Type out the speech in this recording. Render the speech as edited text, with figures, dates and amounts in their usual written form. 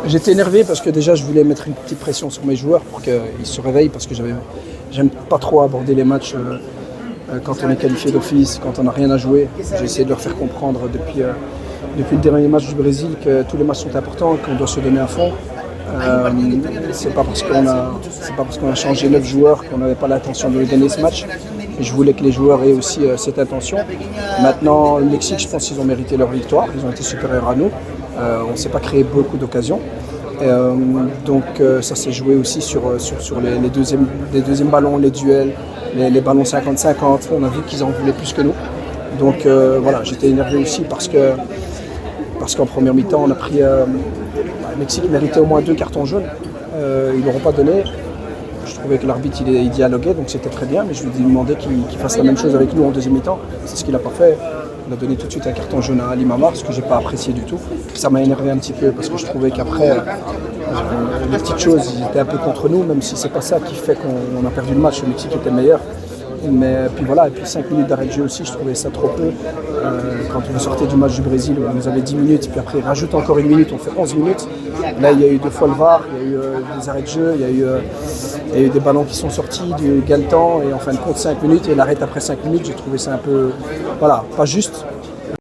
J'étais énervé parce que déjà je voulais mettre une petite pression sur mes joueurs pour qu'ils se réveillent parce que j'aime pas trop aborder les matchs quand on est qualifié d'office, quand on n'a rien à jouer. J'ai essayé de leur faire comprendre depuis le dernier match du Brésil que tous les matchs sont importants, qu'on doit se donner à fond. C'est pas parce qu'on a changé 9 joueurs qu'on n'avait pas l'intention de gagner ce match. Et je voulais que les joueurs aient aussi cette intention. Maintenant, le Mexique, je pense qu'ils ont mérité leur victoire. Ils ont été supérieurs à nous. On ne s'est pas créé beaucoup d'occasions. Donc ça s'est joué aussi sur les deuxièmes ballons, les duels, les ballons 50-50. On a vu qu'ils en voulaient plus que nous. Donc voilà, j'étais énervé aussi parce qu'en première mi-temps, on a pris... le Mexique méritait au moins 2 cartons jaunes. Ils ne l'auront pas donné. Je trouvais que l'arbitre il dialoguait, donc c'était très bien, mais je lui ai demandé qu'il fasse la même chose avec nous en deuxième mi-temps. C'est ce qu'il n'a pas fait. Il a donné tout de suite un carton jaune à Ali Mamar, ce que je n'ai pas apprécié du tout. Ça m'a énervé un petit peu parce que je trouvais qu'après, les petites choses, ils étaient un peu contre nous, même si c'est pas ça qui fait qu'on a perdu le match. Le Mexique était meilleur. Mais puis voilà, et puis 5 minutes d'arrêt de jeu aussi, je trouvais ça trop peu. Quand on sortait du match du Brésil, on nous avait 10 minutes, puis après il rajoute encore une minute, on fait 11 minutes. Là, il y a eu 2 fois le VAR, il y a eu des arrêts de jeu, il y a eu des ballons qui sont sortis, du Galtan, et en fin de compte 5 minutes, et il arrête après 5 minutes. J'ai trouvé ça un peu, voilà, pas juste.